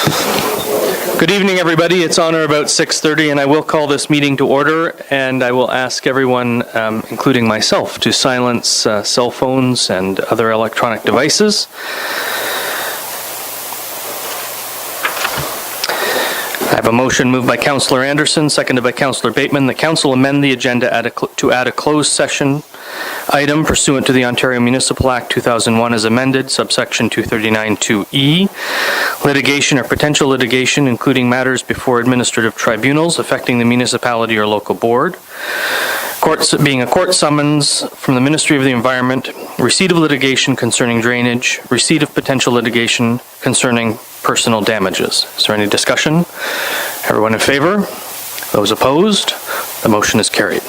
Good evening, everybody. It's on or about 6:30, and I will call this meeting to order, and I will ask everyone, including myself, to silence cell phones and other electronic devices. I have a motion moved by Councillor Anderson, seconded by Councillor Bateman. The Council amend the agenda to add a closed session item pursuant to the Ontario Municipal Act 2001 as amended, subsection 239(2)(e). Litigation or potential litigation, including matters before administrative tribunals affecting the municipality or local board. Being a court summons from the Ministry of the Environment, receipt of litigation concerning drainage, receipt of potential litigation concerning personal damages. Is there any discussion? Everyone in favor? Those opposed? The motion is carried.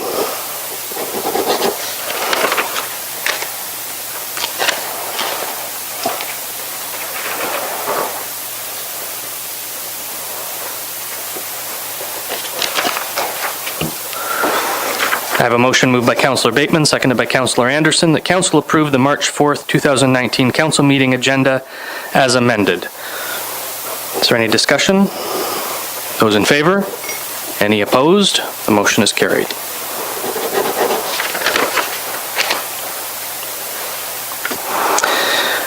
I have a motion moved by Councillor Bateman, seconded by Councillor Anderson, that Council approve the March 4th, 2019 Council meeting agenda as amended. Is there any discussion? Those in favor? Any opposed? The motion is carried.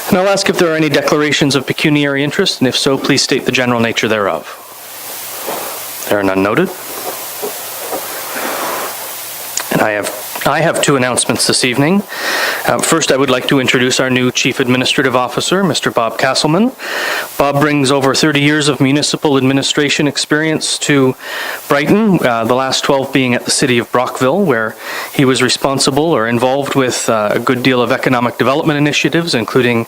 And I'll ask if there are any declarations of pecuniary interest, and if so, please state the general nature thereof. There are none noted. And I have two announcements this evening. First, I would like to introduce our new Chief Administrative Officer, Mr. Bob Castleman. Bob brings over 30 years of municipal administration experience to Brighton, the last 12 being at the City of Brockville, where he was responsible or involved with a good deal of economic development initiatives, including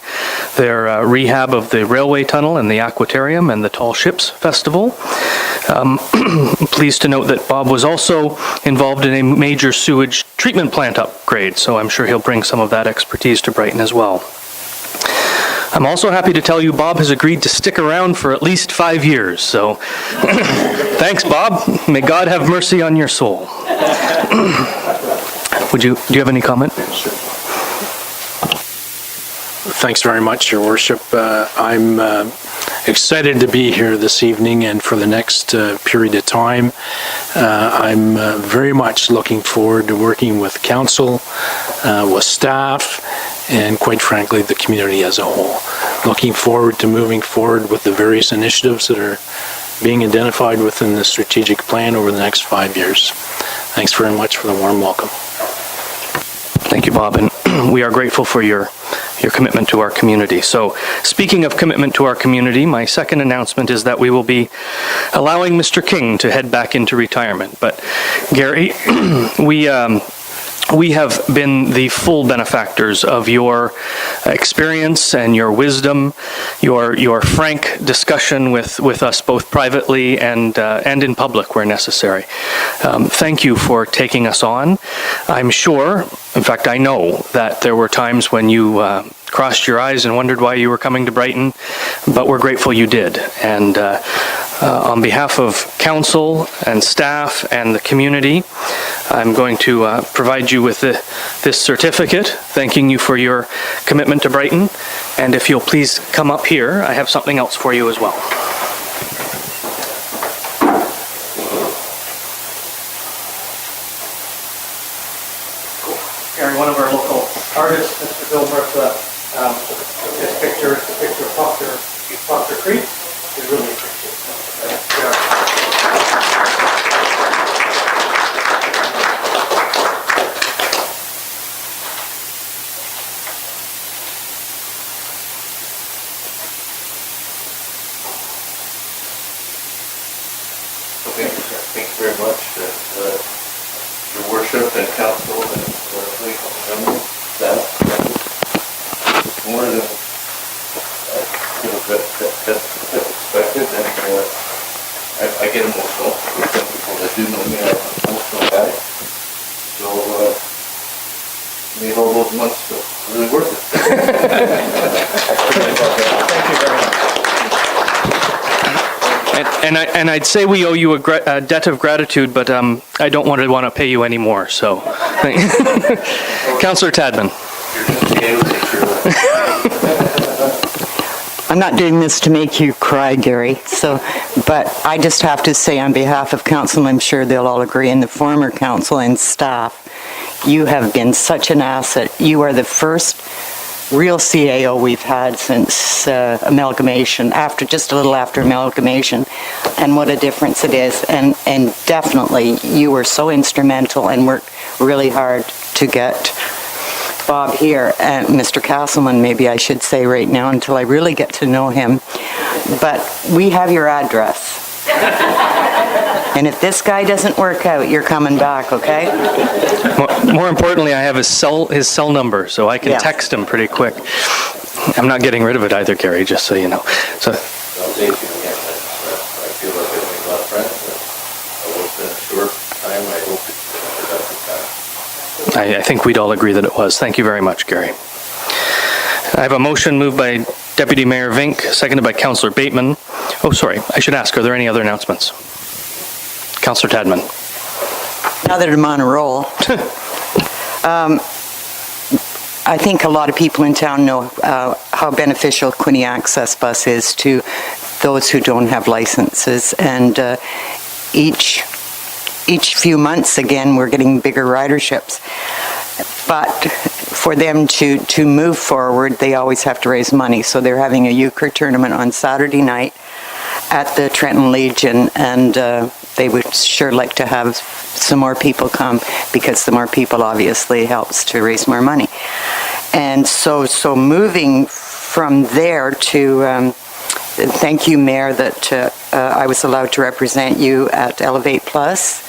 their rehab of the railway tunnel and the aquatarium and the Tall Ships Festival. Pleased to note that Bob was also involved in a major sewage treatment plant upgrade, so I'm sure he'll bring some of that expertise to Brighton as well. I'm also happy to tell you Bob has agreed to stick around for at least 5 years, so thanks, Bob. May God have mercy on your soul. Do you have any comment? Thanks very much, Your Worship. I'm excited to be here this evening and for the next period of time. I'm very much looking forward to working with council, with staff, and quite frankly, the community as a whole. Looking forward to moving forward with the various initiatives that are being identified within the strategic plan over the next 5 years. Thanks very much for the warm welcome. Thank you, Bob, and we are grateful for your commitment to our community. So, speaking of commitment to our community, my second announcement is that we will be allowing Mr. King to head back into retirement. But, Gary, we have been the full benefactors of your experience and your wisdom, your frank discussion with us both privately and in public where necessary. Thank you for taking us on. I'm sure, in fact, I know that there were times when you crossed your eyes and wondered why you were coming to Brighton, but we're grateful you did. And on behalf of council and staff and the community, I'm going to provide you with this certificate, thanking you for your commitment to Brighton. And if you'll please come up here, I have something else for you as well. Gary, one of our local artists, Mr. Bill Bertha, took this picture. It's a picture of Proctor Creek. We really appreciate it. Thank you very much, Your Worship and Council and legal members, staff. More than expected, and I get emotional. Some people that do know me are an emotional guy. So made all those months really worth it. Thank you very much. And I'd say we owe you a debt of gratitude, but I don't want to pay you anymore. So, Councillor Tadman. I'm not doing this to make you cry, Gary. But I just have to say on behalf of council, I'm sure they'll all agree, and the former council and staff, you have been such an asset. You are the first real CAO we've had since amalgamation, just a little after amalgamation, and what a difference it is. And definitely, you were so instrumental and worked really hard to get Bob here, and Mr. Castleman, maybe I should say right now until I really get to know him. But we have your address. And if this guy doesn't work out, you're coming back, okay? More importantly, I have his cell number, so I can Yes. text him pretty quick. I'm not getting rid of it either, Gary, just so you know. So, Well, thank you again. I feel like I've made a lot of friends, and it's been a short time. I hope it's been a productive time. I think we'd all agree that it was. Thank you very much, Gary. I have a motion moved by Deputy Mayor Vink, seconded by Councillor Bateman. Oh, sorry, I should ask, are there any other announcements? Councillor Tadman. Now that I'm on a roll, I think a lot of people in town know how beneficial Quinte Access Bus is to those who don't have licenses. And each few months, again, we're getting bigger riderships. But for them to move forward, they always have to raise money. So they're having a euchre tournament on Saturday night at the Trenton Legion, and they would sure like to have some more people come, because the more people obviously helps to raise more money. And so moving from there to, thank you, Mayor, that I was allowed to represent you at Elevate Plus.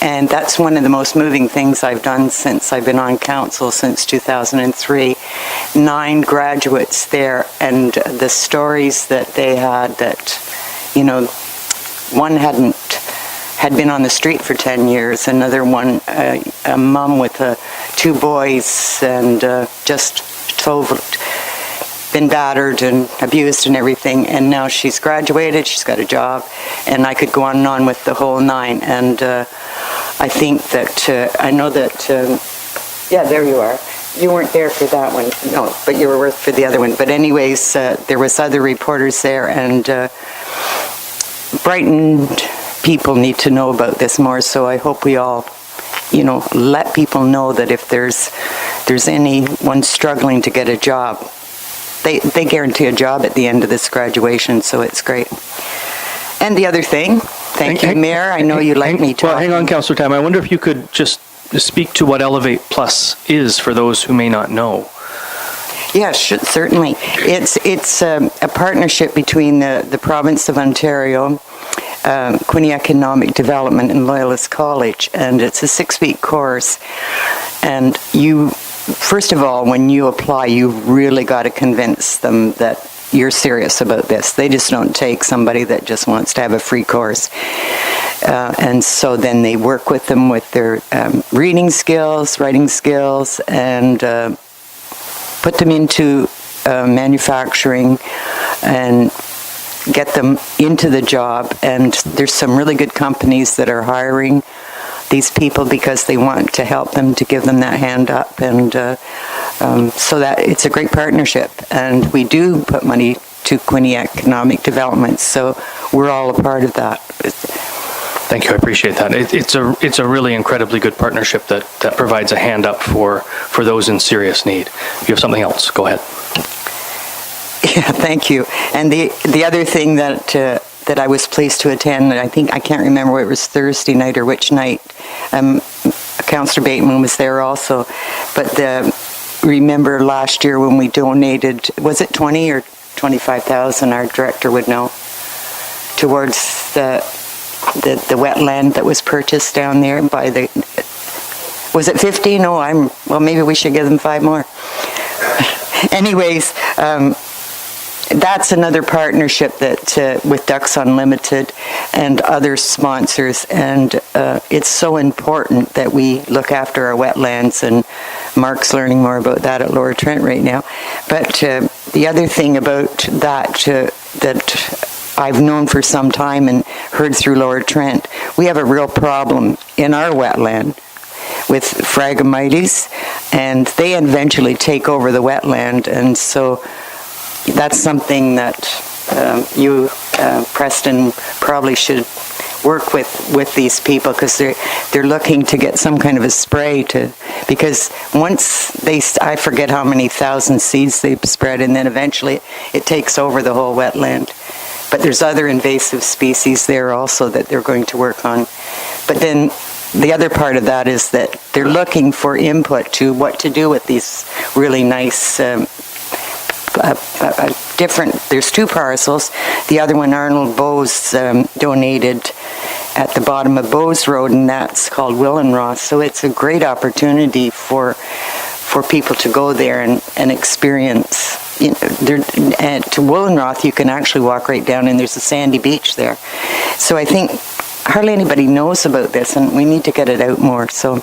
And that's one of the most moving things I've done since I've been on council since 2003. 9 graduates there, and the stories that they had, that, you know, one had been on the street for 10 years, another one, a mom with 2 boys, and just been battered and abused and everything, and now she's graduated, she's got a job, and I could go on and on with the whole 9. And I think that, I know that, yeah, there you are. You weren't there for that one, no, but you were for the other one. But anyways, there was other reporters there, and Brighton people need to know about this more, so I hope we all, you know, let people know that if there's anyone struggling to get a job, they guarantee a job at the end of this graduation, so it's great. And the other thing, thank you, Mayor, I know you like me talking. Well, hang on, Councillor Tam. I wonder if you could just speak to what Elevate Plus is for those who may not know. Yes, certainly. It's a partnership between the province of Ontario, Quinte Economic Development, and Loyalist College, and it's a 6-week course. And you, first of all, when you apply, you've really got to convince them that you're serious about this. They just don't take somebody that just wants to have a free course. And so then they work with them with their reading skills, writing skills, and put them into manufacturing and get them into the job. And there's some really good companies that are hiring these people because they want to help them, to give them that hand up. And so that it's a great partnership. And we do put money to Quinte Economic Development, so we're all a part of that. Thank you, I appreciate that. It's a really incredibly good partnership that provides a hand up for those in serious need. If you have something else, go ahead. Yeah, thank you. And the other thing that I was pleased to attend, and I can't remember whether it was Thursday night or which night, Councillor Bateman was there also, but remember last year when we donated, was it 20 or 25,000, our director would know, towards the wetland that was purchased down there by was it 50? No, well, maybe we should give them 5 more. Anyways, that's another partnership that with Ducks Unlimited and other sponsors, and it's so important that we look after our wetlands, and Mark's learning more about that at Lower Trent right now. But the other thing about that I've known for some time and heard through Lower Trent, we have a real problem in our wetland with Phragmites, and they eventually take over the wetland, and so that's something that you, Preston, probably should work with these people, because they're looking to get some kind of a spray because once I forget how many thousand seeds they've spread, and then eventually it takes over the whole wetland. But there's other invasive species there also that they're going to work on. But then the other part of that is that they're looking for input to what to do with these really nice there's 2 parcels. The other one, Arnold Bowes donated at the bottom of Bowes Road, and that's called Willenroth. So it's a great opportunity for people to go there and experience. And to Willenroth, you can actually walk right down, and there's a sandy beach there. So I think hardly anybody knows about this, and we need to get it out more. So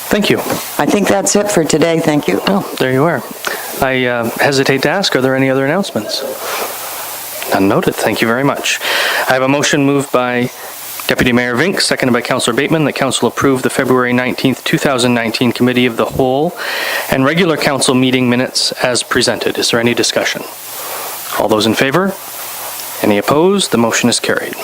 Thank you. I think that's it for today. Thank you. Oh, there you are. I hesitate to ask, are there any other announcements? None noted. Thank you very much. I have a motion moved by Deputy Mayor Vink, seconded by Councillor Bateman, that Council approve the February 19th, 2019 Committee of the Whole and regular Council meeting minutes as presented. Is there any discussion? All those in favor? Any opposed? The motion is carried.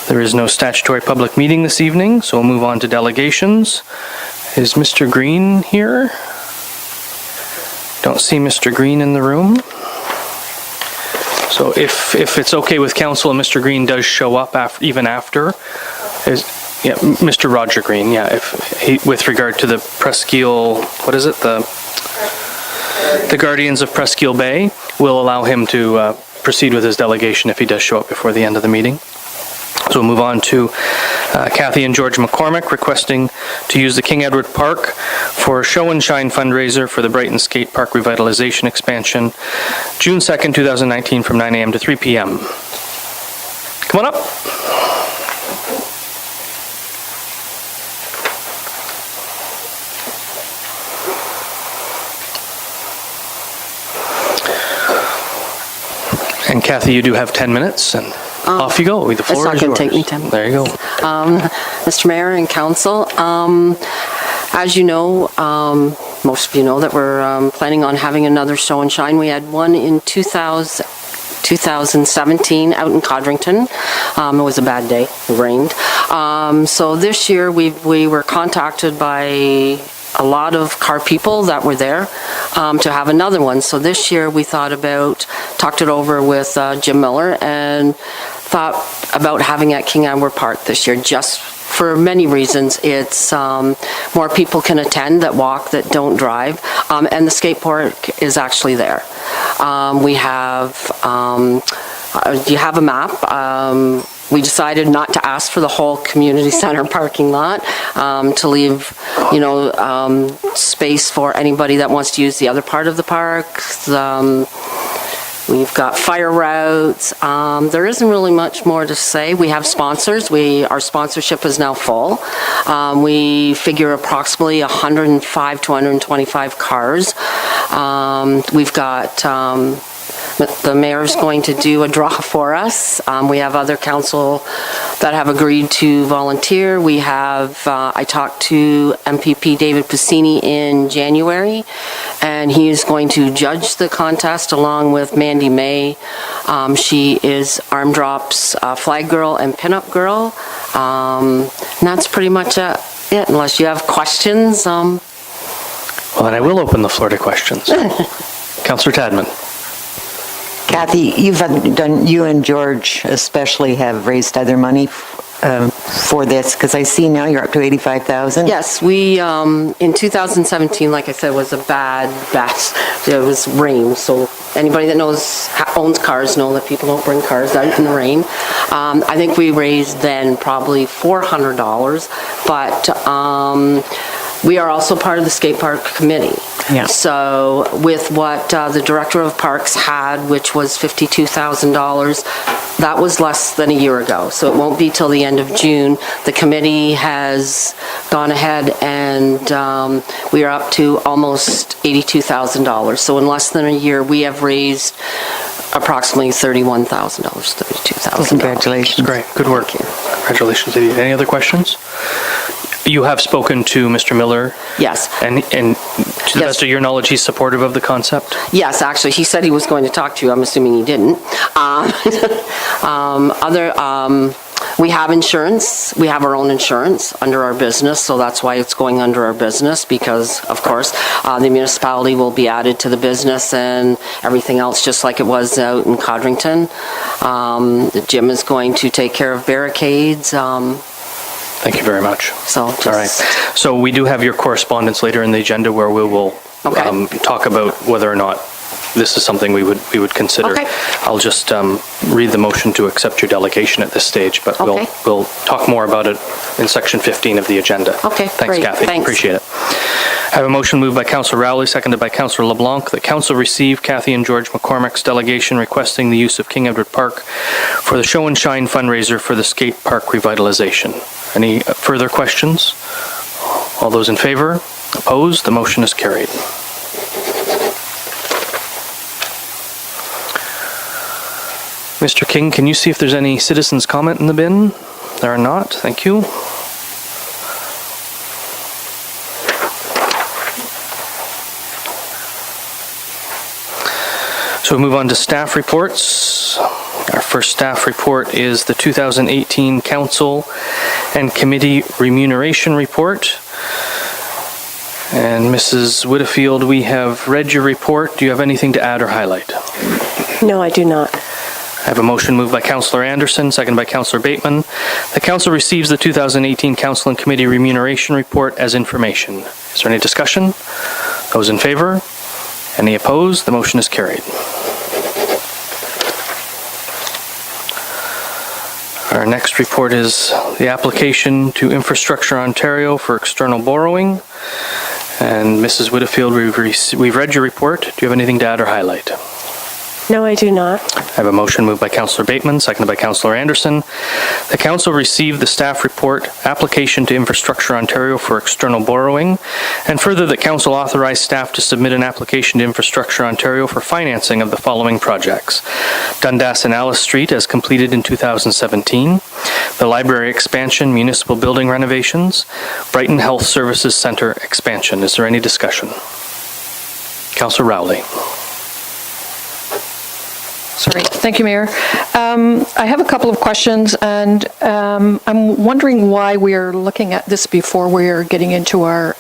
There is no statutory public meeting this evening, so we'll move on to delegations. Is Mr. Green here? Don't see Mr. Green in the room. So if it's okay with council and Mr. Green does show up even after, Mr. Roger Green, with regard to the Presqu'île, what is it? The Guardians of Presqu'île Bay, will allow him to proceed with his delegation if he does show up before the end of the meeting. So we'll move on to Kathy and George McCormick requesting to use the King Edward Park for Show and Shine fundraiser for the Brighton Skate Park Revitalization Expansion, June 2nd, 2019 from 9 a.m. to 3 p.m. Come on up. And Kathy, you do have 10 minutes, and off you go. The floor is yours. It's not going to take me 10 minutes. There you go. Mr. Mayor and Council, as you know, most of you know that we're planning on having another Show and Shine. We had one in 2017 out in Codrington. It was a bad day. It rained. So this year we were contacted by a lot of car people that were there to have another one. So this year we talked it over with Jim Miller and thought about having at King Edward Park this year, just for many reasons. It's more people can attend that walk, that don't drive, and the skate park is actually there. We have, you have a map. We decided not to ask for the whole community center parking lot, to leave, space for anybody that wants to use the other part of the park. We've got fire routes. There isn't really much more to say. We have sponsors. Our sponsorship is now full. We figure approximately 105 to 125 cars. We've got the mayor's going to do a draw for us. We have other council that have agreed to volunteer. We have, I talked to MPP David Piscini in January, and he is going to judge the contest along with Mandy May. She is Arm Drop's flag girl and pinup girl. And that's pretty much it, unless you have questions. Well, then I will open the floor to questions. Councillor Tadman. Kathy, you and George especially have raised other money for this, because I see now you're up to 85,000. Yes, we, in 2017, like I said, was a bad. It was rain, so anybody that owns cars know that people don't bring cars out in the rain. I think we raised then probably $400, but we are also part of the skate park committee. Yeah. So with what the director of parks had, which was $52,000, that was less than a year ago. So it won't be till the end of June. The committee has gone ahead and we are up to almost $82,000. So in less than a year, we have raised approximately $31,000, $32,000. Congratulations. Great. Good work. Congratulations. Any other questions? You have spoken to Mr. Miller, Yes. and to the Yes. best of your knowledge, he's supportive of the concept? Yes, actually, he said he was going to talk to you. I'm assuming he didn't. We have insurance. We have our own insurance under our business, so that's why it's going under our business, because, of course, the municipality will be added to the business and everything else, just like it was out in Codrington. The gym is going to take care of barricades, Thank you very much. so just... All right. So we do have your correspondence later in the agenda where we will Okay. talk about whether or not this is something we would consider. Okay. I'll just read the motion to accept your delegation at this stage, but Okay. we'll talk more about it in section 15 of the agenda. Okay, Thanks, great. Kathy. Thanks. Appreciate it. I have a motion moved by Councillor Rowley, seconded by Councillor LeBlanc, that Council receive Kathy and George McCormick's delegation requesting the use of King Edward Park for the Show and Shine fundraiser for the skate park revitalization. Any further questions? All those in favor? Opposed? The motion is carried. Mr. King, can you see if there's any citizens' comment in the bin? There are not. Thank you. So we move on to staff reports. Our first staff report is the 2018 Council and Committee Remuneration Report. And Mrs. Whitfield, we have read your report. Do you have anything to add or highlight? No, I do not. I have a motion moved by Councillor Anderson, seconded by Councillor Bateman. The Council receives the 2018 Council and Committee Remuneration Report as information. Is there any discussion? Those in favor? Any opposed? The motion is carried. Our next report is the application to Infrastructure Ontario for external borrowing. And Mrs. Whitfield, we've read your report. Do you have anything to add or highlight? No, I do not. I have a motion moved by Councillor Bateman, seconded by Councillor Anderson. The Council received the staff report, application to Infrastructure Ontario for external borrowing, and further that Council authorized staff to submit an application to Infrastructure Ontario for financing of the following projects: Dundas and Alice Street as completed in 2017, the library expansion, municipal building renovations, Brighton Health Services Centre expansion. Is there any discussion? Councillor Rowley. Sorry. Thank you, Mayor. I have a couple of questions, and I'm wondering why we are looking at this before we are getting into our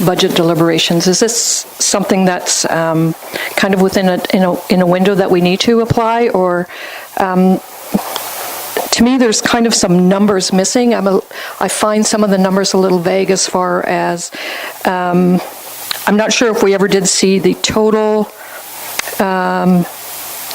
budget deliberations. Is this something that's kind of within a window that we need to apply, or to me, there's kind of some numbers missing. I find some of the numbers a little vague as far as I'm not sure if we ever did see the total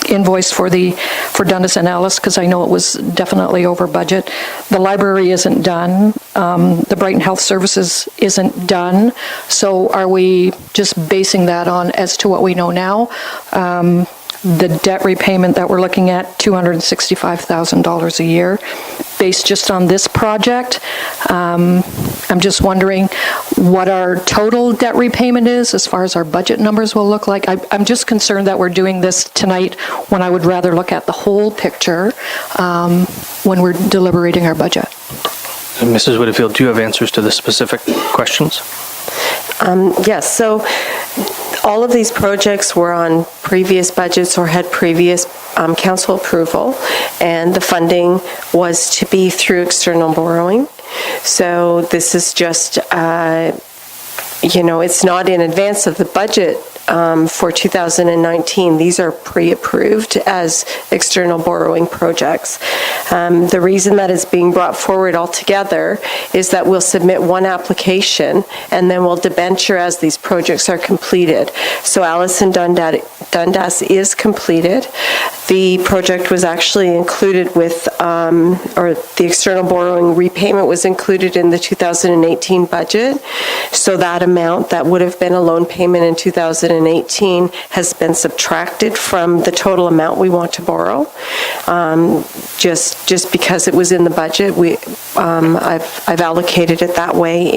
invoice for Dundas and Alice, because I know it was definitely over budget. The library isn't done. The Brighton Health Services isn't done. So are we just basing that on as to what we know now? The debt repayment that we're looking at, $265,000 a year, based just on this project. I'm just wondering what our total debt repayment is as far as our budget numbers will look like. I'm just concerned that we're doing this tonight when I would rather look at the whole picture when we're deliberating our budget. Mrs. Whitfield, do you have answers to the specific questions? Yes, so all of these projects were on previous budgets or had previous council approval, and the funding was to be through external borrowing. So this is just, it's not in advance of the budget for 2019. These are pre-approved as external borrowing projects. The reason that is being brought forward altogether is that we'll submit one application and then we'll debenture as these projects are completed. So Alice and Dundas is completed. The project was actually included with, or the external borrowing repayment was included in the 2018 budget. So that amount that would have been a loan payment in 2018 has been subtracted from the total amount we want to borrow. Just because it was in the budget, I've allocated it that way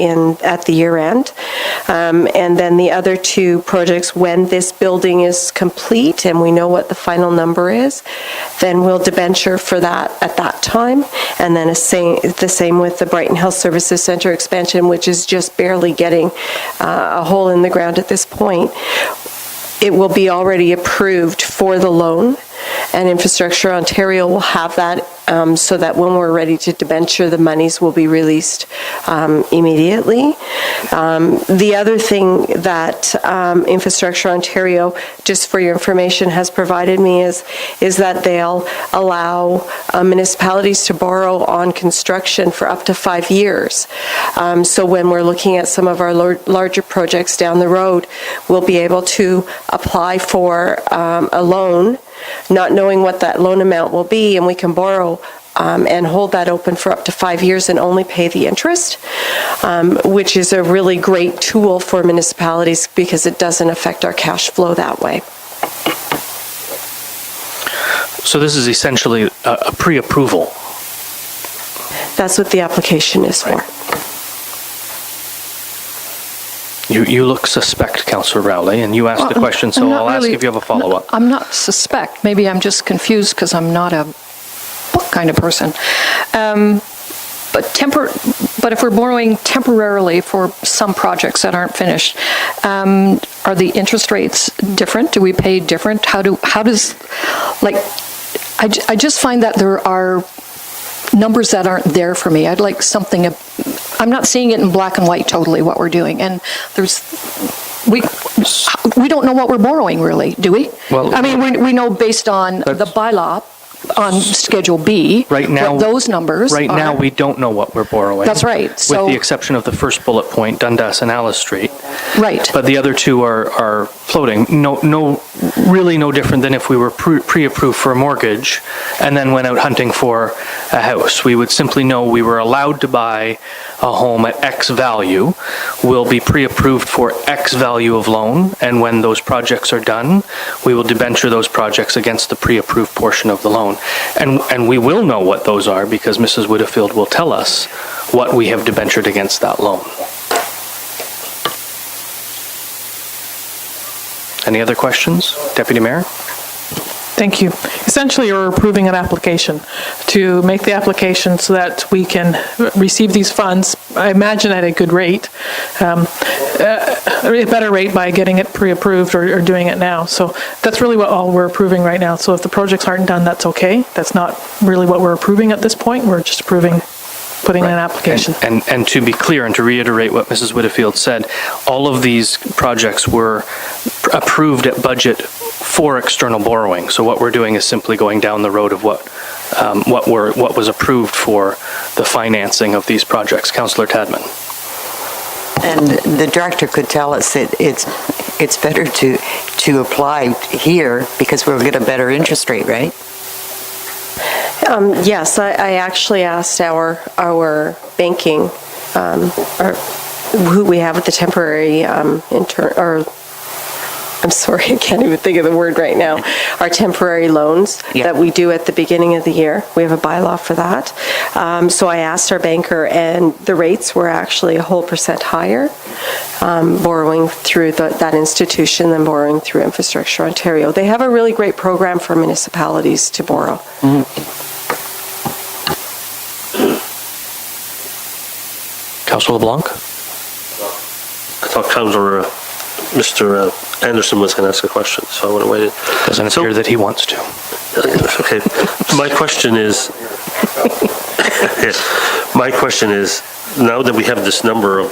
at the year end. And then the other two projects, when this building is complete and we know what the final number is, then we'll debenture for that at that time. And then the same with the Brighton Health Services Center expansion, which is just barely getting a hole in the ground at this point. It will be already approved for the loan, and Infrastructure Ontario will have that so that when we're ready to debenture, the monies will be released immediately. The other thing that Infrastructure Ontario, just for your information, has provided me is that they'll allow municipalities to borrow on construction for up to 5 years. So when we're looking at some of our larger projects down the road, we'll be able to apply for a loan, not knowing what that loan amount will be, and we can borrow and hold that open for up to 5 years and only pay the interest, which is a really great tool for municipalities because it doesn't affect our cash flow that way. So this is essentially a pre-approval. That's what the application is for. You look suspect, Councillor Rowley, and you asked the question, so I'll ask if you have a follow-up. I'm not suspect. Maybe I'm just confused because I'm not a book kind of person. But if we're borrowing temporarily for some projects that aren't finished, are the interest rates different? Do we pay different? I just find that there are numbers that aren't there for me. I'd like something. I'm not seeing it in black and white totally what we're doing, and we don't know what we're borrowing really, do we? Well, I mean, we know based on the bylaw on Schedule B, right now, what those numbers Right are. now, we don't know what we're borrowing. That's right. With the exception of the first bullet point, Dundas and Alice Street. Right. But the other two are floating. Really no different than if we were pre-approved for a mortgage and then went out hunting for a house. We would simply know we were allowed to buy a home at X value. We'll be pre-approved for X value of loan, and when those projects are done, we will debenture those projects against the pre-approved portion of the loan. And we will know what those are because Mrs. Whitfield will tell us what we have debentured against that loan. Any other questions? Deputy Mayor? Thank you. Essentially, you're approving an application to make the application so that we can receive these funds, I imagine at a good rate, a better rate by getting it pre-approved or doing it now. So that's really what all we're approving right now. So if the projects aren't done, that's okay. That's not really what we're approving at this point. We're just approving putting in an application. And to be clear and to reiterate what Mrs. Whitfield said, all of these projects were approved at budget for external borrowing. So what we're doing is simply going down the road of what was approved for the financing of these projects. Councillor Tadman. And the director could tell us that it's better to apply here because we'll get a better interest rate, right? Yes, I actually asked our banking, who we have at the temporary I'm sorry, I can't even think of the word right now. Our temporary loans that we do at the beginning of the year. We have a bylaw for that. So I asked our banker, and the rates were actually a whole % higher, borrowing through that institution than borrowing through Infrastructure Ontario. They have a really great program for municipalities to borrow. Councillor LeBlanc? I thought Councillor Mr. Anderson was going to ask a question, so I want to wait. Doesn't appear that he wants to. Okay. My question is, now that we have this number of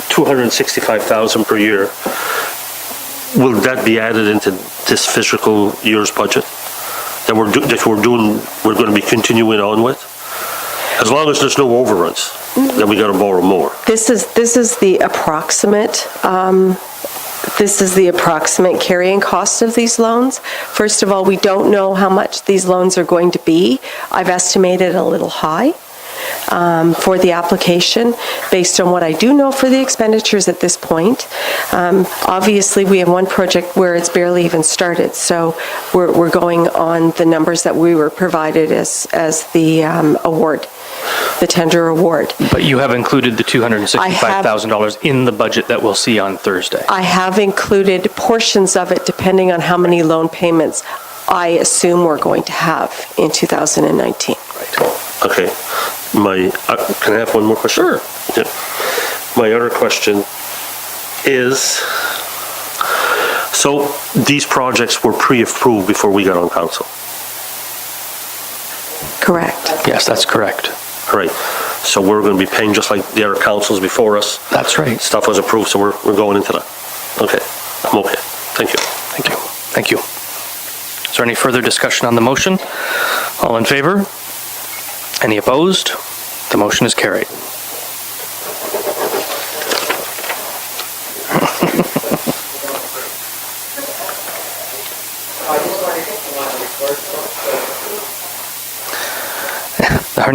$265,000 per year, will that be added into this fiscal year's budget that we're going to be continuing on with? As long as there's no overruns, then we got to borrow more. This is the approximate. This is the approximate carrying cost of these loans. First of all, we don't know how much these loans are going to be. I've estimated a little high for the application based on what I do know for the expenditures at this point. Obviously, we have one project where it's barely even started, so we're going on the numbers that we were provided as the award. the tender award. But you have included the $265,000 in the budget that we'll see on Thursday. I have included portions of it depending on how many loan payments I assume we're going to have in 2019. Okay. Can I have one more question? Sure. Yeah. My other question is, so these projects were pre-approved before we got on council? Correct. Yes, that's correct. All right. So we're going to be paying just like the other councils before us? That's right. Stuff was approved, so we're going into that. Okay. I'm okay. Thank you. Thank you. Thank you. Is there any further discussion on the motion? All in favor? Any opposed? The motion is carried. Our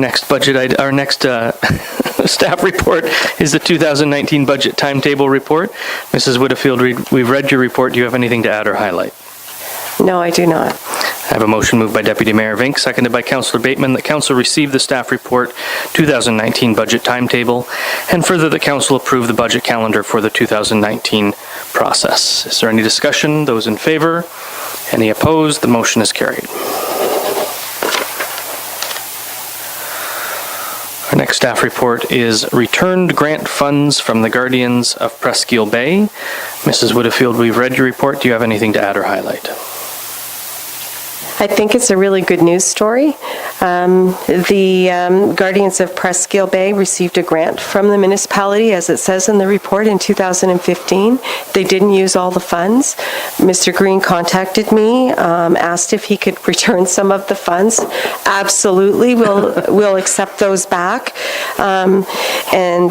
next staff report is the 2019 budget timetable report. Mrs. Whitfield, we've read your report. Do you have anything to add or highlight? No, I do not. I have a motion moved by Deputy Mayor Vink, seconded by Councillor Bateman, that Council receive the staff report 2019 budget timetable, and further that Council approve the budget calendar for the 2019 process. Is there any discussion? Those in favor? Any opposed? The motion is carried. Our next staff report is returned grant funds from the Guardians of Presqu'île Bay. Mrs. Whitfield, we've read your report. Do you have anything to add or highlight? I think it's a really good news story. The Guardians of Presqu'île Bay received a grant from the municipality, as it says in the report, in 2015. They didn't use all the funds. Mr. Green contacted me, asked if he could return some of the funds. Absolutely, we'll accept those back. And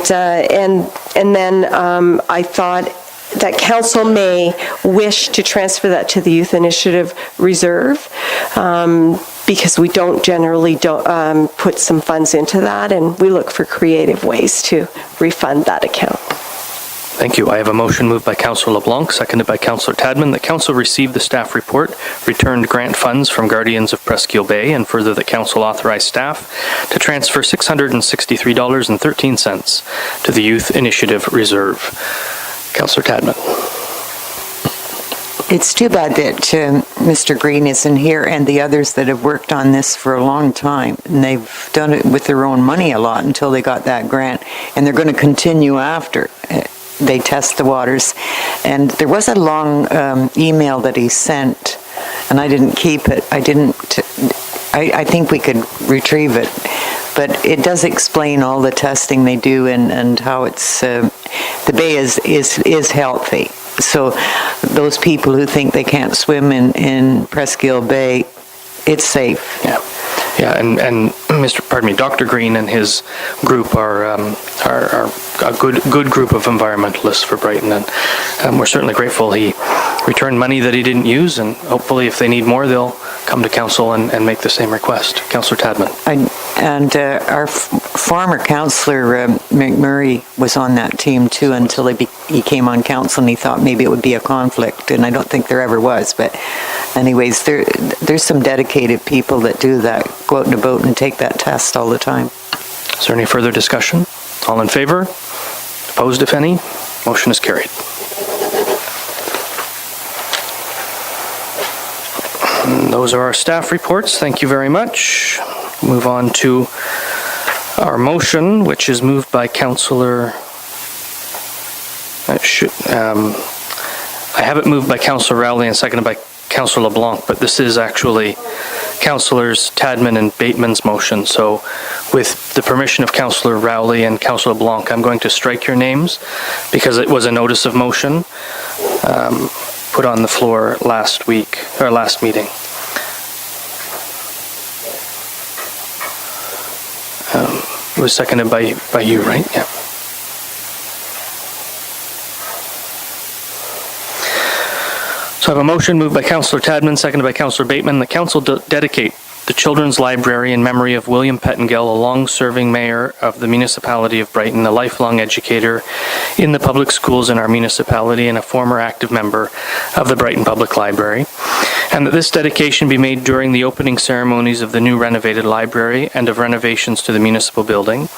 then I thought that council may wish to transfer that to the Youth Initiative Reserve, because we don't generally put some funds into that, and we look for creative ways to refund that account. Thank you. I have a motion moved by Councillor LeBlanc, seconded by Councillor Tadman, that Council receive the staff report, returned grant funds from Guardians of Presqu'île Bay, and further that Council authorize staff to transfer $663.13 to the Youth Initiative Reserve. Councillor Tadman. It's too bad that Mr. Green isn't here and the others that have worked on this for a long time. And they've done it with their own money a lot until they got that grant. And they're going to continue after they test the waters. And there was a long email that he sent, and I didn't keep it. I think we could retrieve it. But it does explain all the testing they do and how it's the bay is healthy. So those people who think they can't swim in Presqu'île Bay, it's safe. Yeah, and Dr. Green and his group are a good group of environmentalists for Brighton, and we're certainly grateful he returned money that he didn't use, and hopefully if they need more, they'll come to council and make the same request. Councillor Tadman. Our former councillor McMurray was on that team too until he came on council, and he thought maybe it would be a conflict, and I don't think there ever was. But anyways, there's some dedicated people that do that, go out in a boat and take that test all the time. Is there any further discussion? All in favor? Opposed, if any? Motion is carried. And those are our staff reports. Thank you very much. Move on to our motion, which is moved by Councillor... I have it moved by Councillor Rowley and seconded by Councillor LeBlanc, but this is actually Councillors Tadman and Bateman's motion. So with the permission of Councillor Rowley and Councillor LeBlanc, I'm going to strike your names because it was a notice of motion put on the floor last meeting. It was seconded by you, right? Yeah. So I have a motion moved by Councillor Tadman, seconded by Councillor Bateman, that Council dedicate the Children's Library in memory of William Pettengill, a long-serving mayor of the municipality of Brighton, a lifelong educator in the public schools in our municipality, and a former active member of the Brighton Public Library. and that this dedication be made during the opening ceremonies of the new renovated library and of renovations to the municipal building.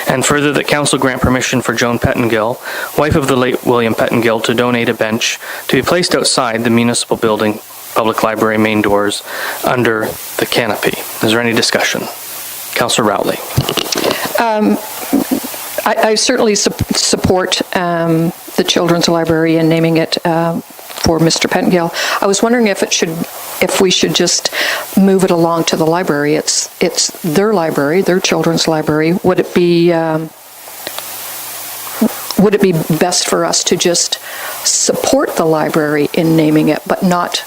And further, that council grant permission for Joan Pettengill, wife of the late William Pettengill, to donate a bench to be placed outside the municipal building, public library main doors, under the canopy. Is there any discussion? Councillor Rowley. I certainly support the Children's Library and naming it for Mr. Pettengill. I was wondering if we should just move it along to the library. It's their library, their children's library. Would it be best for us to just support the library in naming it, but not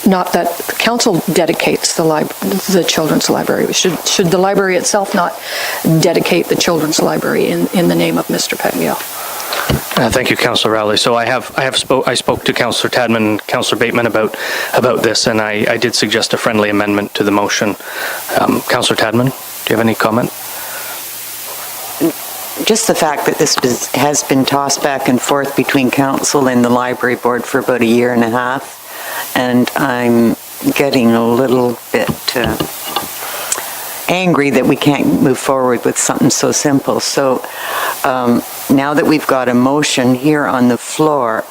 that the council dedicates the children's library? Should the library itself not dedicate the children's library in the name of Mr. Pettengill? Thank you, Councillor Rowley. So I spoke to Councillor Tadman and Councillor Bateman about this, and I did suggest a friendly amendment to the motion. Councillor Tadman, do you have any comment? Just the fact that this has been tossed back and forth between council and the library board for about a year and a half, and I'm getting a little bit angry that we can't move forward with something so simple. So now that we've got a motion here on the floor,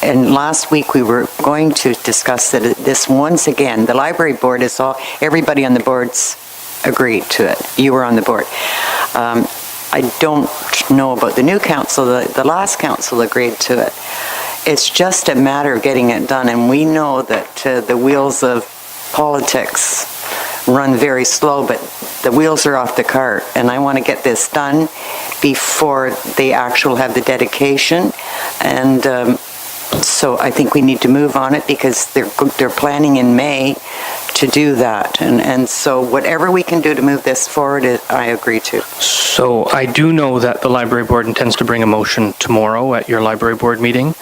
and last week we were going to discuss that this once again, the library board is everybody on the board's agreed to it. You were on the board. I don't know about the new council. The last council agreed to it. It's just a matter of getting it done, and we know that the wheels of politics run very slow, but the wheels are off the cart, and I want to get this done before they actually have the dedication, and so I think we need to move on it because they're planning in May to do that, and so whatever we can do to move this forward, I agree to. So I do know that the library board intends to bring a motion tomorrow at your library board meeting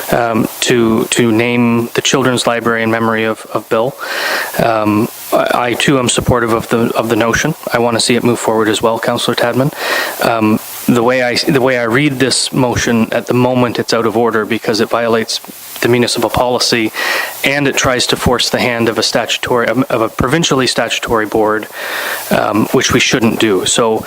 to name the children's library in memory of Bill. I too am supportive of the notion. I want to see it move forward as well, Councillor Tadman. The way I read this motion at the moment, it's out of order because it violates the municipal policy, and it tries to force the hand of a provincially statutory board, which we shouldn't do. So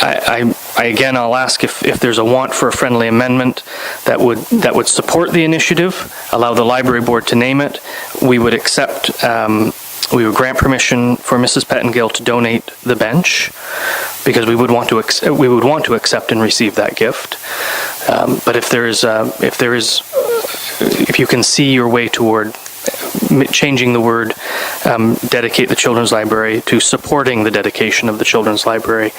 I'll ask if there's a want for a friendly amendment that would support the initiative, allow the library board to name it. We would accept. We would grant permission for Mrs. Pettengill to donate the bench because we would want to accept and receive that gift. But if you can see your way toward changing the word dedicate the children's library to supporting the dedication of the children's library,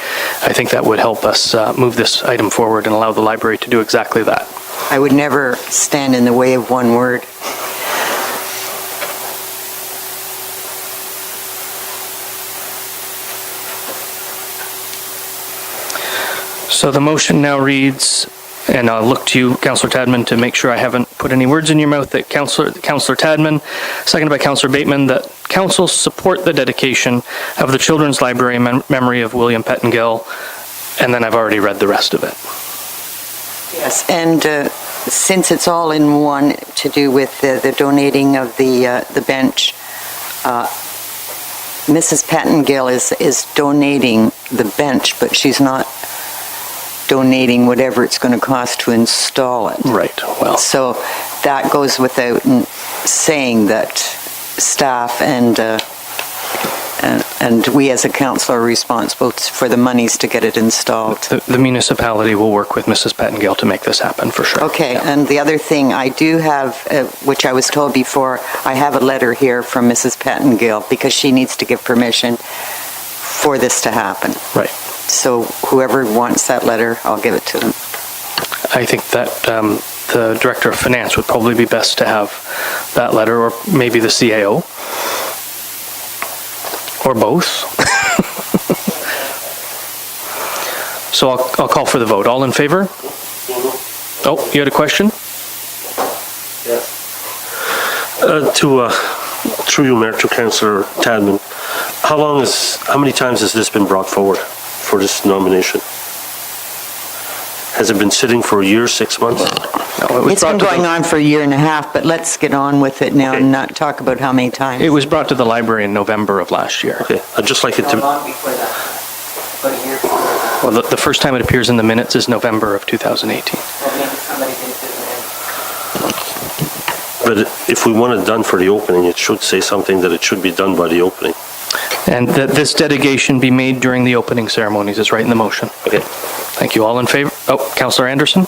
I think that would help us move this item forward and allow the library to do exactly that. I would never stand in the way of one word. So the motion now reads, and I'll look to you, Councillor Tadman, to make sure I haven't put any words in your mouth, that Councillor Tadman, seconded by Councillor Bateman, that council support the dedication of the Children's Library in memory of William Pettengill, and then I've already read the rest of it. Yes, and since it's all in one to do with the donating of the bench, Mrs. Pettengill is donating the bench, but she's not donating whatever it's going to cost to install it. Right, well. So that goes without saying that staff and we as a council are responsible for the monies to get it installed. The municipality will work with Mrs. Pettengill to make this happen, for sure. Okay, Yeah. and the other thing I do have, which I was told before, I have a letter here from Mrs. Pettengill because she needs to give permission for this to happen. Right. So whoever wants that letter, I'll give it to them. I think that the Director of Finance would probably be best to have that letter, or maybe the CAO, or both. So I'll call for the vote. All in favor? Oh, you had a question? Through you, Mayor, to Councillor Tadman, how many times has this been brought forward for this nomination? Has it been sitting for a year, 6 months? No, it was It's been brought to going the- on for a year and a half, but let's get on with it now and not talk about how many times. It was brought to the library in November of last year. Okay, I'd just like it to, Well, the first time it appears in the minutes is November of 2018. but if we want it done for the opening, it should say something that it should be done by the opening. And that this dedication be made during the opening ceremonies is right in the motion. Okay. Thank you. All in favor? Oh, Councillor Anderson?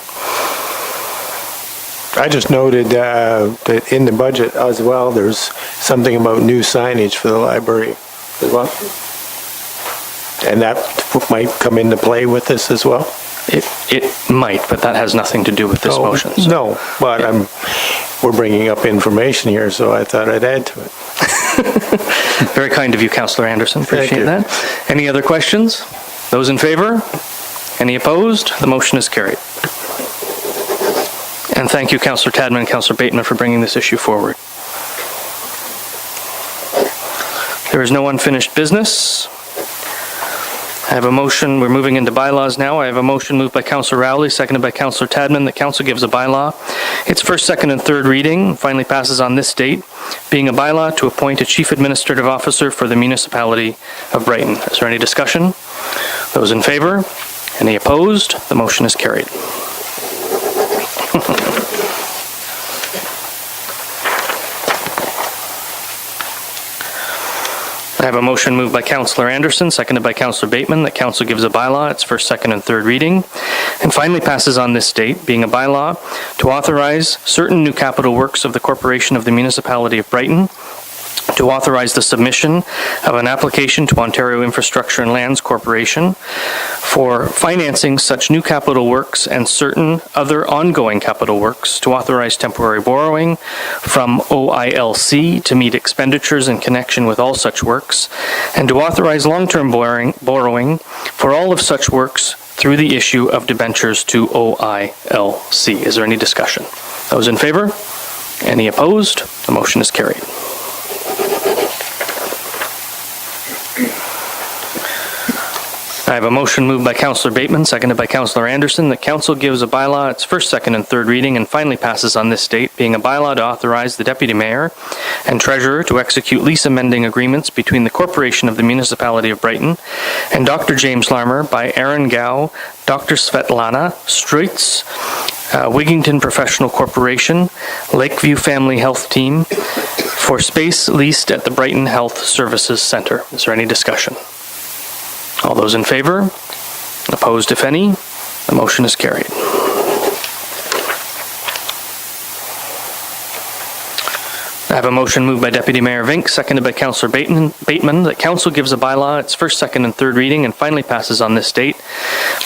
I just noted that in the budget as well, there's something about new signage for the library as well. And that might come into play with this as well? It might, but that has nothing to do with this Oh, motion. so- No, but we're bringing up information here, so I thought I'd add to it. Very kind of you, Councillor Anderson. Appreciate you. that. Any other questions? Those in favor? Any opposed? The motion is carried. And thank you, Councillor Tadman and Councillor Bateman, for bringing this issue forward. There is no unfinished business. I have a motion, we're moving into bylaws now. I have a motion moved by Councillor Rowley, seconded by Councillor Tadman, that council gives a bylaw its first, second, and third reading, finally passes on this date, being a bylaw to appoint a chief administrative officer for the municipality of Brighton. Is there any discussion? Those in favor? Any opposed? The motion is carried. I have a motion moved by Councillor Anderson, seconded by Councillor Bateman, that council gives a bylaw its first, second, and third reading, and finally passes on this date, being a bylaw to authorize certain new capital works of the Corporation of the Municipality of Brighton, to authorize the submission of an application to Ontario Infrastructure and Lands Corporation for financing such new capital works and certain other ongoing capital works, to authorize temporary borrowing from OILC to meet expenditures in connection with all such works, and to authorize long-term borrowing for all of such works through the issue of debentures to OILC. Is there any discussion? Those in favor? Any opposed? The motion is carried. I have a motion moved by Councillor Bateman, seconded by Councillor Anderson, that council gives a bylaw its first, second, and third reading and finally passes on this date, being a bylaw to authorize the Deputy Mayor and Treasurer to execute lease amending agreements between the Corporation of the Municipality of Brighton and Dr. James Larmer by Aaron Gow, Dr. Svetlana Streitz, Wigington Professional Corporation, Lakeview Family Health Team, for space leased at the Brighton Health Services Centre. Is there any discussion? All those in favor? Opposed, if any? The motion is carried. I have a motion moved by Deputy Mayor Vink, seconded by Councillor Bateman, that council gives a bylaw its first, second, and third reading and finally passes on this date,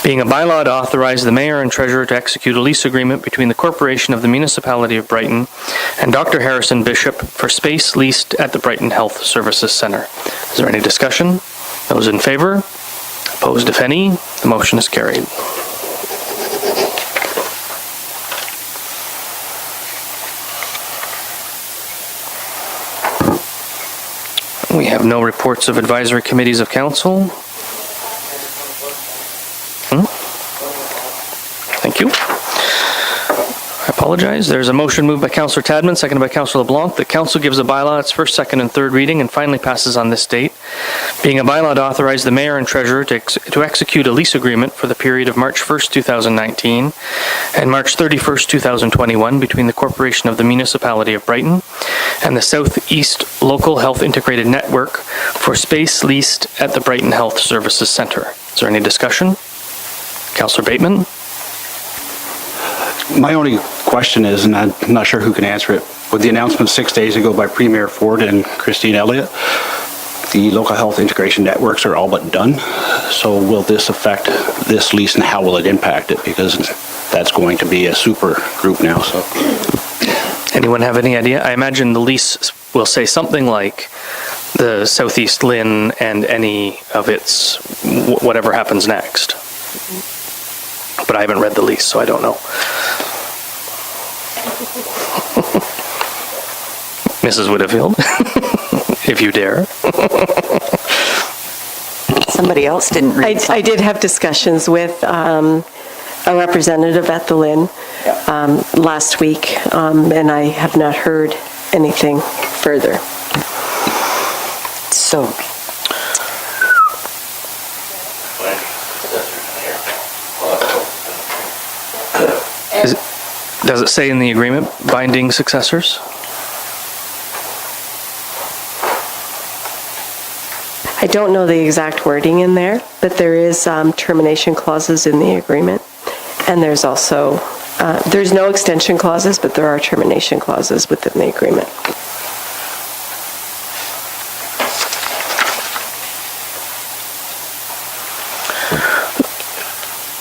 being a bylaw to authorize the Mayor and Treasurer to execute a lease agreement between the Corporation of the Municipality of Brighton and Dr. Harrison Bishop for space leased at the Brighton Health Services Centre. Is there any discussion? Those in favor? Opposed, if any? The motion is carried. We have no reports of advisory committees of council. Thank you. I apologize. There's a motion moved by Councillor Tadman, seconded by Councillor LeBlanc, that council gives a bylaw its first, second, and third reading and finally passes on this date, being a bylaw to authorize the Mayor and Treasurer to execute a lease agreement for the period of March 1st, 2019 and March 31st, 2021 between the Corporation of the Municipality of Brighton and the Southeast Local Health Integrated Network for space leased at the Brighton Health Services Centre. Is there any discussion? Councillor Bateman? My only question is, and I'm not sure who can answer it, with the announcement 6 days ago by Premier Ford and Christine Elliott, the local health integration networks are all but done. So will this affect this lease and how will it impact it? Because that's going to be a super group now, so. Anyone have any idea? I imagine the lease will say something like the Southeast Lynn and any of its whatever happens next. But I haven't read the lease, so I don't know. Mrs. Whitfield, if you dare. Somebody else didn't read I did have discussions with a representative at the Lynn last week, and I have not heard anything further. So, Does it say in the agreement binding successors? I don't know the exact wording in there, but there is termination clauses in the agreement. And there's also, there's no extension clauses, but there are termination clauses within the agreement.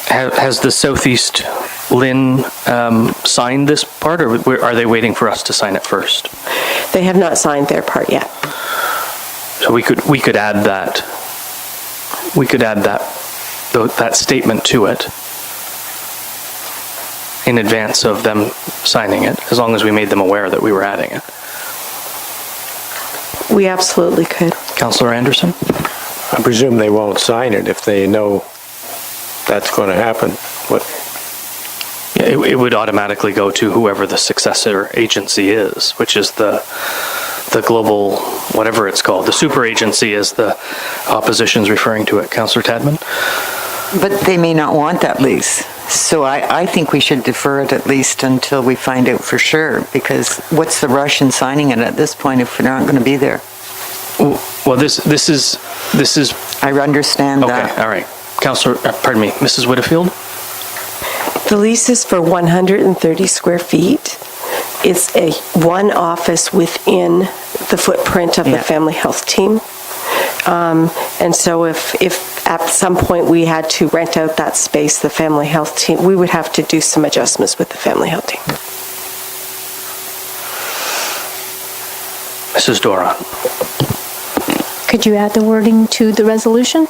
Has the Southeast Lynn signed this part, or are they waiting for us to sign it first? They have not signed their part yet. So we could add that. We could add that statement to it in advance of them signing it, as long as we made them aware that we were adding it. We absolutely could. Councillor Anderson? I presume they won't sign it if they know that's going to happen. Yeah, it would automatically go to whoever the successor agency is, which is the global, whatever it's called, the super agency, as the opposition's referring to it. Councillor Tadman? but they may not want that lease. So I think we should defer it at least until we find out for sure, because what's the rush in signing it at this point if we're not going to be there? Well, this is. I understand that. Okay, all right. Councillor, pardon me, Mrs. Whitfield? The lease is for 130 square feet. It's a one office within the footprint of the family health team. And so if at some point we had to rent out that space, the family health team, we would have to do some adjustments with the family health team. Mrs. Doran? Could you add the wording to the resolution?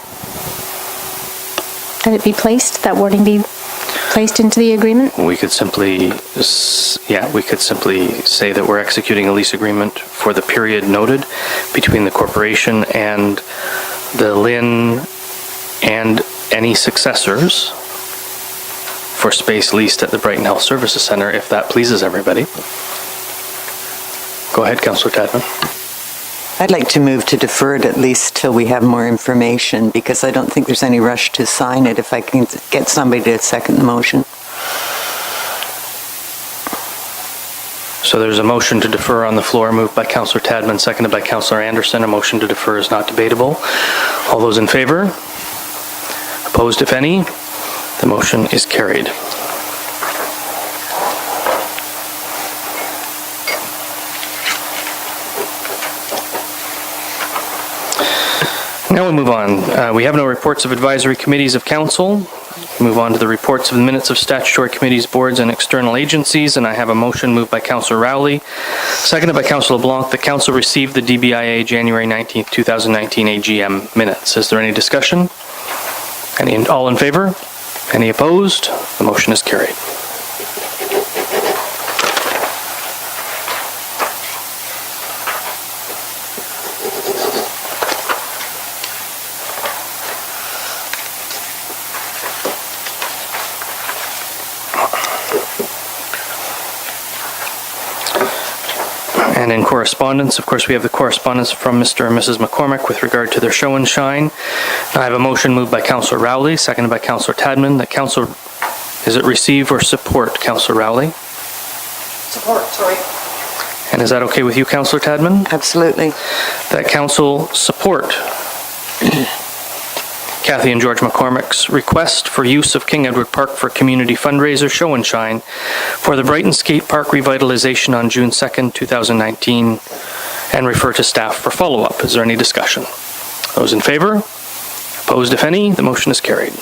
That it be placed, that wording be placed into the agreement? We could simply, we could simply say that we're executing a lease agreement for the period noted between the corporation and the Lynn and any successors for space leased at the Brighton Health Services Center, if that pleases everybody. Go ahead, Councillor Tadman. I'd like to move to defer it at least till we have more information, because I don't think there's any rush to sign it if I can get somebody to second the motion. So there's a motion to defer on the floor, moved by Councillor Tadman, seconded by Councillor Anderson. A motion to defer is not debatable. All those in favor? Opposed, if any? The motion is carried. Now we move on. We have no reports of advisory committees of council. Move on to the reports of the minutes of statutory committees, boards, and external agencies, and I have a motion moved by Councillor Rowley, seconded by Councillor LeBlanc, that council received the DBIA January 19th, 2019 AGM minutes. Is there any discussion? All in favor? Any opposed? The motion is carried. And in correspondence, of course, we have the correspondence from Mr. and Mrs. McCormick with regard to their show and shine. I have a motion moved by Councillor Rowley, seconded by Councillor Tadman, that council, is it receive or support, Councillor Rowley? Support, sorry. And is that okay with you, Councillor Tadman? Absolutely. That council support Kathy and George McCormick's request for use of King Edward Park for community fundraiser show and shine for the Brighton Skate Park revitalization on June 2nd, 2019, and refer to staff for follow-up. Is there any discussion? Those in favor? Opposed, if any? The motion is carried.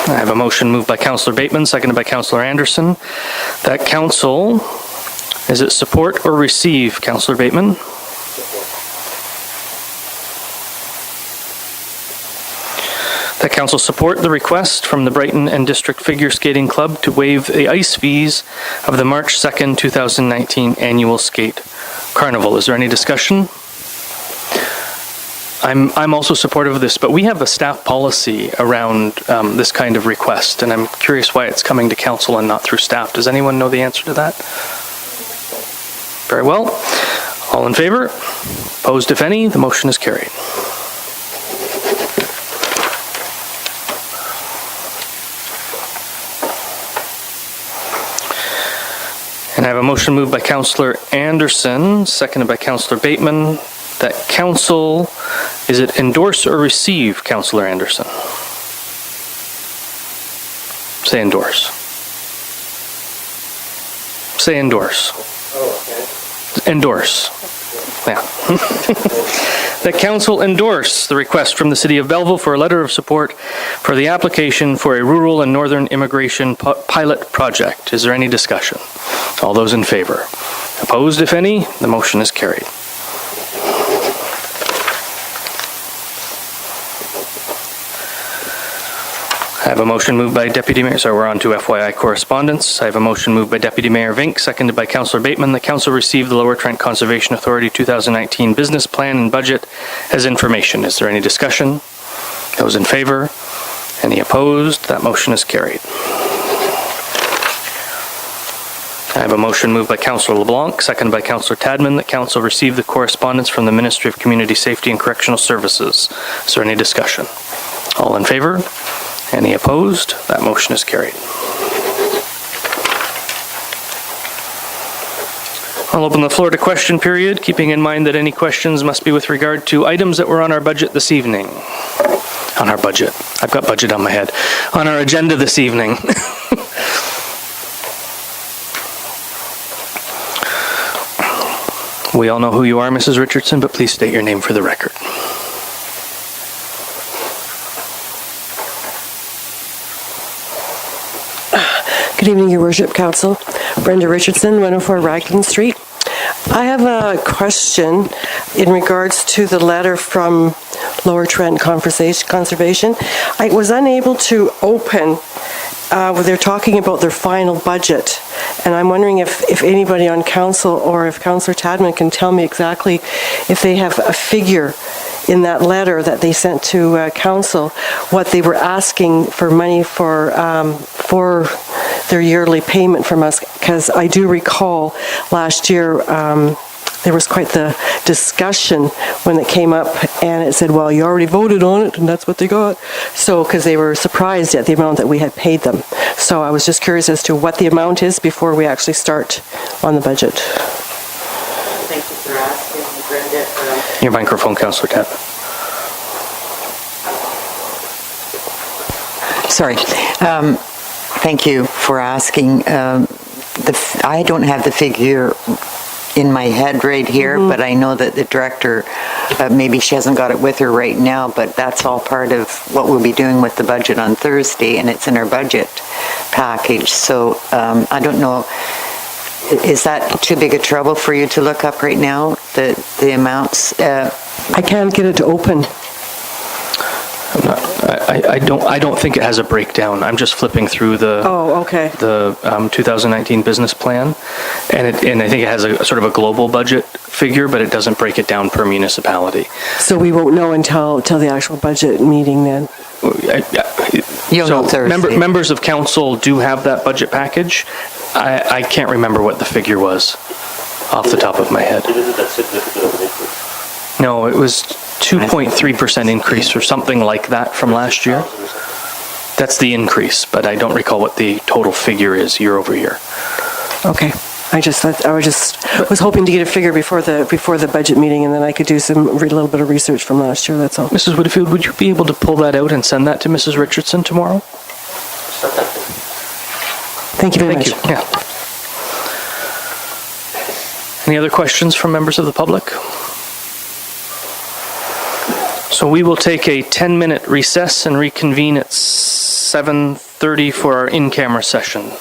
I have a motion moved by Councillor Bateman, seconded by Councillor Anderson, that council, is it support or receive, Councillor Bateman? That council support the request from the Brighton and District Figure Skating Club to waive the ice fees of the March 2nd, 2019 annual skate carnival. Is there any discussion? I'm also supportive of this, but we have a staff policy around this kind of request, and I'm curious why it's coming to council and not through staff. Does anyone know the answer to that? Very well. All in favor? Opposed, if any? The motion is carried. And I have a motion moved by Councillor Anderson, seconded by Councillor Bateman, that council, is it endorse or receive, Councillor Anderson? Say endorse. Say endorse. Endorse. Yeah. That council endorse the request from the City of Belleville for a letter of support for the application for a rural and northern immigration pilot project. Is there any discussion? All those in favor? Opposed, if any? The motion is carried. I have a motion moved by Deputy Mayor, so we're on to FYI correspondence. I have a motion moved by Deputy Mayor Vink, seconded by Councillor Bateman. The council received the Lower Trent Conservation Authority 2019 business plan and budget as information. Is there any discussion? Those in favor? Any opposed? That motion is carried. I have a motion moved by Councillor LeBlanc, seconded by Councillor Tadman, that council receive the correspondence from the Ministry of Community Safety and Correctional Services. Is there any discussion? All in favor? Any opposed? That motion is carried. I'll open the floor to question period, keeping in mind that any questions must be with regard to items that were on our budget this evening. On our budget. I've got budget on my head. On our agenda this evening. We all know who you are, Mrs. Richardson, but please state your name for the record. Good evening, Your Worship Council. Brenda Richardson, 104 Raglan Street. I have a question in regards to the letter from Lower Trent Conservation. I was unable to open where they're talking about their final budget, and I'm wondering if anybody on council or if Councillor Tadman can tell me exactly if they have a figure in that letter that they sent to council, what they were asking for money for their yearly payment from us, because I do recall last year there was quite the discussion when it came up, and it said, well, you already voted on it, and that's what they got. So, because they were surprised at the amount that we had paid them. So I was just curious as to what the amount is before we actually start on the budget. Thank you for asking, Brenda. Your microphone, Councillor Tadman. Sorry. Thank you for asking. I don't have the figure in my head right here, but I know that the director, maybe she hasn't got it with her right now, but that's all part of what we'll be doing with the budget on Thursday, and it's in our budget package. So I don't know, is that too big a trouble for you to look up right now, the amounts? I can't get it to open. I don't think it has a breakdown. I'm just flipping through the 2019 business plan, and I think it has a sort of a global budget figure, but it doesn't break it down per municipality. So we won't know until the actual budget meeting then. You'll know Thursday. Members of council do have that budget package. I can't remember what the figure was off the top of my head. No, it was 2.3% increase or something like that from last year. That's the increase, but I don't recall what the total figure is year over year. Okay. I was hoping to get a figure before the budget meeting, and then I could do a little bit of research from last year, that's all. Mrs. Whitfield, would you be able to pull that out and send that to Mrs. Richardson tomorrow? Thank you very much. Thank you. Yeah. Any other questions from members of the public? So we will take a 10-minute recess and reconvene at 7:30 for our in-camera session.